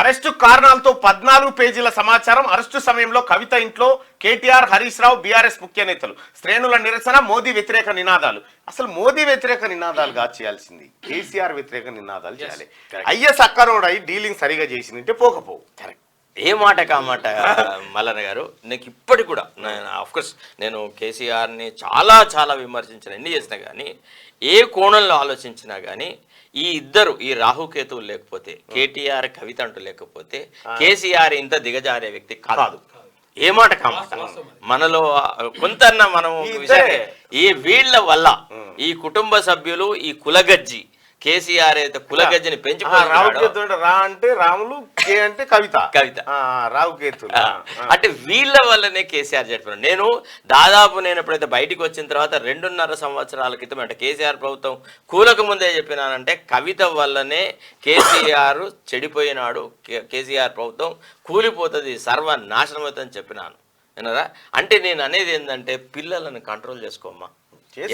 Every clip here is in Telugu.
అరెస్టు కారణాలతో 14 పేజీల సమాచారం. అరెస్టు సమయంలో కవిత ఇంట్లో కేటీఆర్, హరీష్ రావు, బీఆర్ఎస్ ముఖ్య నేతలు, శ్రేణుల నిరసన, మోదీ వ్యతిరేక నినాదాలు. అసలు మోదీ వ్యతిరేక నినాదాలుగా చేయాల్సింది కేసీఆర్ వ్యతిరేక నినాదాలు చేయాలి. ఐఎస్ అక్కరోడై డీలింగ్ సరిగా చేసిందంటే పోకపోవు. కరెక్ట్. ఏ మాట కామాట మల్లన్న గారు. నాకు ఇప్పటికి కూడా ఆఫ్కోర్స్ నేను కేసీఆర్ని చాలా చాలా విమర్శించిన, ఎన్ని చేసినా కానీ, ఏ కోణంలో ఆలోచించినా కానీ, ఈ ఇద్దరు ఈ రాహుకేతువులు లేకపోతే, కేటీఆర్ కవిత అంటూ లేకపోతే కేసీఆర్ ఇంత దిగజారే వ్యక్తి కాదు. ఏ మాట కామాట. మనలో కొంతన్నా మనం ఈ వీళ్ళ వల్ల ఈ కుటుంబ సభ్యులు, ఈ కులగజ్జి కేసీఆర్ అయితే కులగజ్జిని పెంచిపోయాడు. రా అంటే రాములు, కే అంటే కవిత, రావుకేతులు అంటే వీళ్ళ వల్లనే కేసీఆర్ చెప్పాను. నేను ఎప్పుడైతే బయటికి వచ్చిన తర్వాత 2.5 సంవత్సరాల క్రితం అంటే కేసీఆర్ ప్రభుత్వం కూలకు ముందే చెప్పినానంటే కవిత వల్లనే కేసీఆర్ చెడిపోయినాడు, కేసీఆర్ ప్రభుత్వం కూలిపోతుంది, సర్వనాశనం అవుతుందని చెప్పినాను. వినరా? అంటే నేను అనేది ఏంటంటే పిల్లలను కంట్రోల్ చేసుకోమ్మా.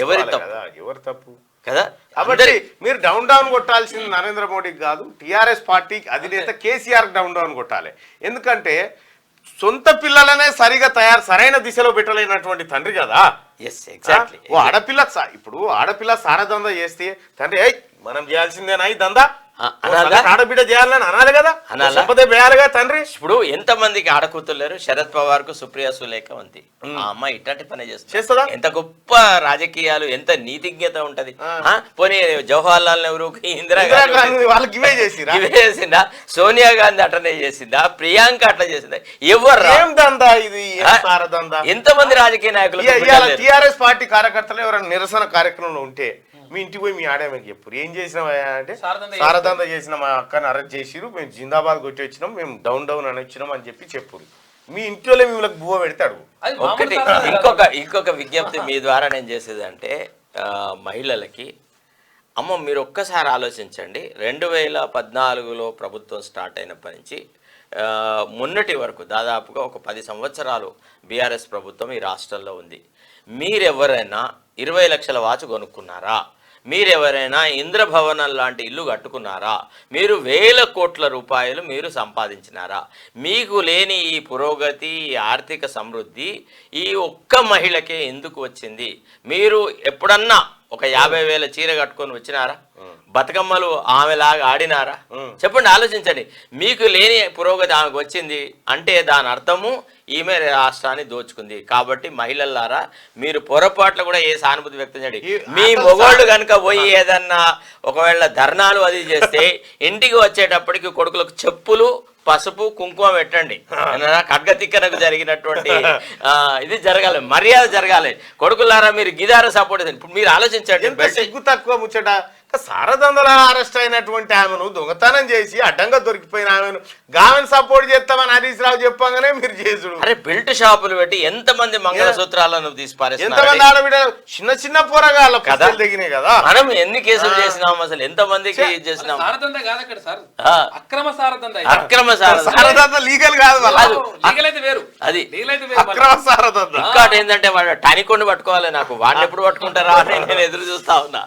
ఎవరు తప్పు కదా? కాబట్టి మీరు డౌన్ కొట్టాల్సింది నరేంద్ర మోడీకి కాదు, టీఆర్ఎస్ పార్టీకి అధినేత కేసీఆర్ డౌన్ కొట్టాలి. ఎందుకంటే సొంత పిల్లలనే సరైన దిశలో పెట్టలేనటువంటి తండ్రి కదా. ఆడపిల్ల సారదందా చేస్తే తండ్రి మనం చేయాల్సిందేనా ఈ దందా, ఆడబిడ్డ చేయాలని అనాలి కదా, వేయాలిగా తండ్రి. ఇప్పుడు ఎంత మందికి ఆడకూతురు లేరు? శరద్ పవార్ కు సుప్రియా సులేఖ ఉంది. ఆ అమ్మాయి ఇట్లాంటి పని చేస్తుందా? ఎంత గొప్ప రాజకీయాలు, ఎంత నీతిజ్ఞత ఉంటది. పోనీ జవహర్ లాల్ నెహ్రూ, ఇందిరాగాంధీ వాళ్ళకి ఇవే చేసిందా? సోనియా గాంధీ అట్లనే చేసిందా? ప్రియాంక అట్లా చేసిందా? ఎవరు ఎంతమంది రాజకీయ నాయకులు టీఆర్ఎస్ పార్టీ కార్యకర్తలు ఎవరైనా నిరసన కార్యక్రమంలో ఉంటే మీ ఇంటికి పోయి మీ ఆడేమని చెప్పు, ఏం చేసినావా అంటే సారదంద చేసిన మా అక్కని అరెస్ట్ చేసిరు, మేము జిందాబాద్ కొట్టి వచ్చినాం, మేము డౌన్ అని వచ్చినాం అని చెప్పి చెప్పు. మీ ఇంట్లో మిమ్మల్ని బువ్వ పెడతాడు. ఒకటి ఇంకొక విజ్ఞప్తి మీ ద్వారా నేను చేసేది అంటే మహిళలకి, అమ్మ మీరు ఒక్కసారి ఆలోచించండి. 2014లో ప్రభుత్వం స్టార్ట్ అయినప్పటి నుంచి మొన్నటి వరకు దాదాపుగా ఒక 10 సంవత్సరాలు బీఆర్ఎస్ ప్రభుత్వం ఈ రాష్ట్రంలో ఉంది. మీరెవరైనా 20 లక్షల వాచ్ కొనుక్కున్నారా? మీరెవరైనా ఇంద్రభవనం లాంటి ఇల్లు కట్టుకున్నారా? మీరు 1000 కోట్ల రూపాయలు మీరు సంపాదించినారా? మీకు లేని ఈ పురోగతి, ఈ ఆర్థిక సమృద్ధి ఈ ఒక్క మహిళకే ఎందుకు వచ్చింది? మీరు ఎప్పుడన్నా ఒక 50,000 చీర కట్టుకొని వచ్చినారా? బతుకమ్మలు ఆమెలాగా ఆడినారా? చెప్పండి, ఆలోచించండి. మీకు లేని పురోగతి ఆమెకు వచ్చింది అంటే దాని అర్థము ఈమె రాష్ట్రాన్ని దోచుకుంది. కాబట్టి మహిళలారా, మీరు పొరపాట్లు కూడా ఏ సానుభూతి వ్యక్తం చేయండి. మీ మొగోళ్ళు కనుక పోయి ఏదన్నా ఒకవేళ ధర్నాలు అది చేస్తే ఇంటికి వచ్చేటప్పటికి కొడుకులకు చెప్పులు, పసుపు, కుంకుమ పెట్టండి. ఖడ్గతిక్కనకు జరిగినటువంటి ఇది జరగాలి, మర్యాద జరగాలి. కొడుకులారా మీరు గిదార సపోర్ట్ చేయండి. ఇప్పుడు మీరు ఆలోచించండి, సిగ్గు తక్కువ ముచ్చట. సారదందల అరెస్ట్ అయినటువంటి ఆమెను దొంగతనం చేసి అడ్డంగా దొరికిపోయిన ఆమెను సపోర్ట్ చేస్తామని హరీష్ రావు చెప్పగానే మీరు చేసుడు. అరే బెల్ట్ షాపులు పెట్టి ఎంతమంది మంగళసూత్రాలను తీసిపారేసి, ఎంతమంది ఆడబిడ్డ చిన్న పోరగాళ్ళ కథలు దిగినాయి కదా. మనం ఎన్ని కేసులు చేసినాం, అసలు ఎంత మందికి చేసినాం? అక్రమ సారదంద లీగల్ కాదు, అది అక్రమ సారదంద. ఇంకోటి ఏంటంటే వాడు టనికొండి పట్టుకోవాలి. నాకు వాడిని ఎప్పుడు పట్టుకుంటారా అని నేను ఎదురు చూస్తా ఉన్నా.